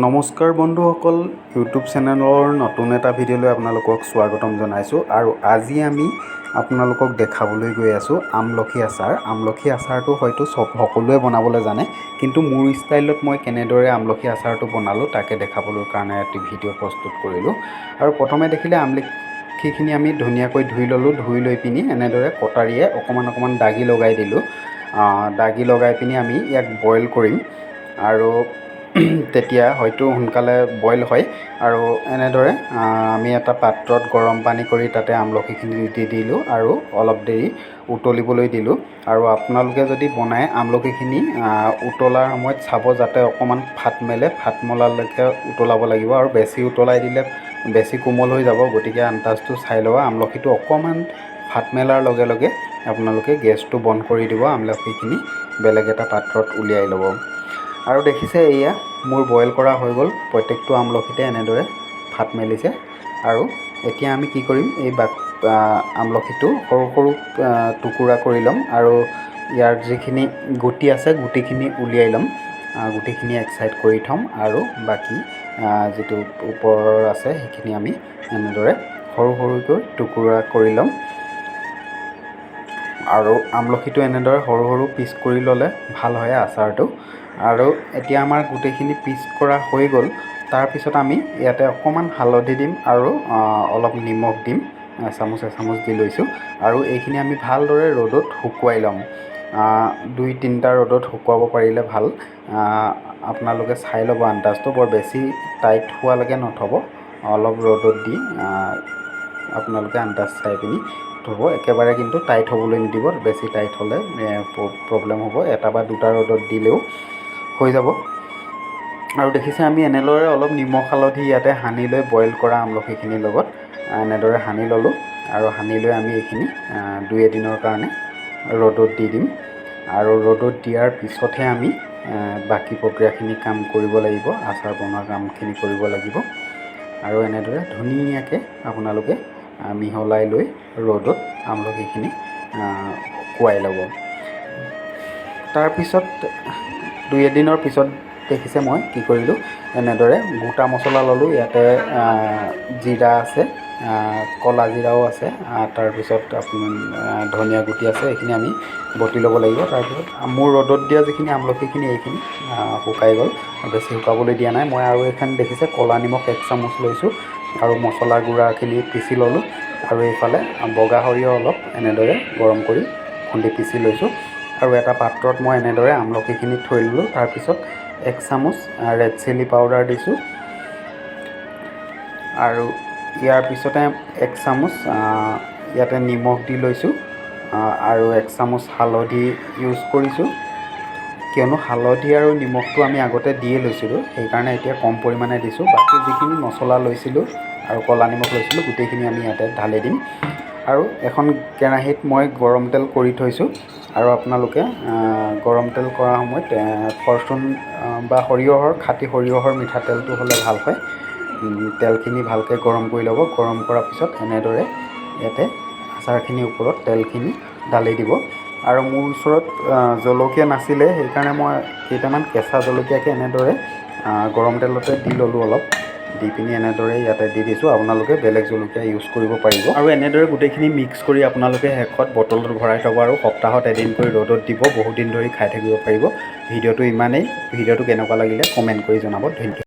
নমস্কাৰ বন্ধুসকল, ইউটিউব চেনেলৰ নতুন এটা ভিডিঅ'লৈ আপোনালোকক স্বাগতম জনাইছোঁ। আৰু আজি আমি আপোনালোকক দেখাবলৈ গৈ আছোঁ আমলখি আচাৰ। আমলখি আচাৰটো হয়তো সকলোৱে বনাবলৈ জানে, কিন্তু মোৰ ষ্টাইলত মই কেনেদৰে আমলখি আচাৰটো বনালোঁ তাকে দেখাবলৈ কাৰণে এটি ভিডিঅ' প্ৰস্তুত কৰিলোঁ। আৰু প্ৰথমে দেখিলে আমলখিখিনি আমি ধুনীয়াকৈ ধুই ল'লোঁ। ধুই লৈ পিনি এনেদৰে কটাৰীয়ে অকণমান দাগি লগাই দিলোঁ। দাগি লগাই পিনি আমি ইয়াক বইল কৰিম, আৰু তেতিয়া হয়তো সোনকালে বইল হয়। আৰু এনেদৰে আমি এটা পাত্ৰত গৰম পানী কৰি তাতে আমলখিখিনি দি দিলোঁ আৰু অলপ দেৰি উতলিবলৈ দিলোঁ। আৰু আপোনালোকে যদি বনায় আমলখিখিনি উতলাৰ সময়ত চাব যাতে অকণমান ফাট মেলে, ফাট মলালৈকে উতলাব লাগিব। আৰু বেছি উতলাই দিলে বেছি কোমল হৈ যাব, গতিকে আন্দাজটো চাই ল'ব। আমলখিটো অকণমান ফাট মেলাৰ লগে লগে আপোনালোকে গেছটো বন্ধ কৰি দিব, আমলখিখিনি বেলেগ এটা পাত্ৰত উলিয়াই ল'ব। আৰু দেখিছে এয়া মোৰ বইল কৰা হৈ গ'ল। প্ৰত্যেকটো আমলখিতে এনেদৰে ফাট মেলিছে। আৰু এতিয়া আমি কি কৰিম, এই আমলখিটো সৰু সৰু টুকুৰা কৰি ল'ম, আৰু ইয়াৰ যিখিনি গুটি আছে গুটিখিনি উলিয়াই ল'ম। গুটিখিনি এক চাইড কৰি থ'ম, আৰু বাকী যিটো ওপৰৰ আছে সেইখিনি আমি এনেদৰে সৰু সৰুকৈ টুকুৰা কৰি ল'ম। আৰু আমলখিটো এনেদৰে সৰু সৰু পিচ কৰি ল'লে ভাল হয় আচাৰটো। আৰু এতিয়া আমাৰ গোটেইখিনি পিচ কৰা হৈ গ'ল। তাৰপিছত আমি ইয়াতে অকণমান হালধি দিম আৰু অলপ নিমখ দিম, এচামুচ দি লৈছোঁ। আৰু এইখিনি আমি ভালদৰে ৰ'দত শুকুৱাই ল'ম। 2-3টা ৰ'দত শুকুৱাব পাৰিলে ভাল। আপোনালোকে চাই ল'ব আন্দাজটো, বৰ বেছি টাইট হোৱালৈকে নথ'ব, অলপ ৰ'দত দি আপোনালোকে আন্দাজ চাই পিনি থ'ব। একেবাৰে কিন্তু টাইট হ'বলৈ নিদিব, বেছি টাইট হ'লে প্ৰব্লেম হ'ব। 1 বা 2টা ৰ'দত দিলেও হৈ যাব। আৰু দেখিছে আমি এনেদৰে অলপ নিমখ হালধি ইয়াতে সানি লৈ বইল কৰা আমলখিখিনিৰ লগত এনেদৰে সানি ল'লোঁ। আৰু সানি লৈ আমি এইখিনি 2 দিনৰ কাৰণে ৰ'দত দি দিম। আৰু ৰ'দত দিয়াৰ পিছতহে আমি বাকী প্ৰক্ৰিয়াখিনি কাম কৰিব লাগিব, আচাৰ বনোৱা কামখিনি কৰিব লাগিব। আৰু এনেদৰে ধুনীয়াকৈ আপোনালোকে মিহলাই লৈ ৰ'দত আমলখিখিনি শুকুৱাই ল'ব। তাৰপিছত 2 দিনৰ পিছত দেখিছে মই কি কৰিলোঁ, এনেদৰে গোটা মছলা ল'লোঁ। ইয়াতে জিৰা আছে, ক'লা জিৰাও আছে, তাৰপিছত ধনিয়া গুটি আছে। এইখিনি আমি বটি ল'ব লাগিব। তাৰপিছত মোৰ ৰ'দত দিয়া যিখিনি আমলখিখিনি এইখিনি শুকাই গ'ল, বেছি শুকাবলৈ দিয়া নাই মই। আৰু এইখন দেখিছে ক'লা নিমখ 1 চামুচ লৈছোঁ, আৰু মছলা গুড়াখিনি পিচি ল'লোঁ। আৰু এইফালে বগা সৰিয়হ অলপ এনেদৰে গৰম কৰি খুন্দি পিচি লৈছোঁ। আৰু এটা পাত্ৰত মই এনেদৰে আমলখিখিনি থৈ ল'লোঁ। তাৰপিছত 1 চামুচ ৰেড চিলি পাউডাৰ দিছোঁ, আৰু ইয়াৰ পিছতে 1 চামুচ ইয়াতে নিমখ দি লৈছোঁ, আৰু 1 চামুচ হালধি ইউজ কৰিছোঁ। কিয়নো হালধি আৰু নিমখটো আমি আগতে দিয়ে লৈছিলোঁ, সেইকাৰণে এতিয়া কম পৰিমাণে দিছোঁ। বাকী যিখিনি মছলা লৈছিলোঁ আৰু ক'লা নিমখ লৈছিলোঁ গোটেইখিনি আমি ইয়াতে ঢালি দিম। আৰু এখন কেৰাহীত মই গৰম তেল কৰি থৈছোঁ। আৰু আপোনালোকে গৰম তেল কৰাৰ সময়ত ফৰচুন বা খাটি সৰিয়হৰ মিঠাতেলটো হ'লে ভাল হয়। তেলখিনি ভালকৈ গৰম কৰি ল'ব। গৰম কৰাৰ পিছত এনেদৰে ইয়াতে আচাৰখিনিৰ ওপৰত তেলখিনি ঢালি দিব। আৰু মোৰ ওচৰত জলকীয়া নাছিলে, সেইকাৰণে মই কেইটামান কেঁচা জলকীয়াকৈ এনেদৰে গৰম তেলতে দি ল'লোঁ। অলপ দি পিনি এনেদৰে ইয়াতে দি দিছোঁ। আপোনালোকে বেলেগ জলকীয়া ইউজ কৰিব পাৰিব। আৰু এনেদৰে গোটেইখিনি মিক্স কৰি আপোনালোকে শেষত বটলত ভৰাই থ'ব, আৰু সপ্তাহত এদিন কৰি ৰ'দত দিব। বহুত দিন ধৰি খাই থাকিব পাৰিব। ভিডিঅ'টো ইমানেই। ভিডিঅ'টো কেনেকুৱা লাগিলে কমেণ্ট কৰি জনাব। ধন্যবাদ।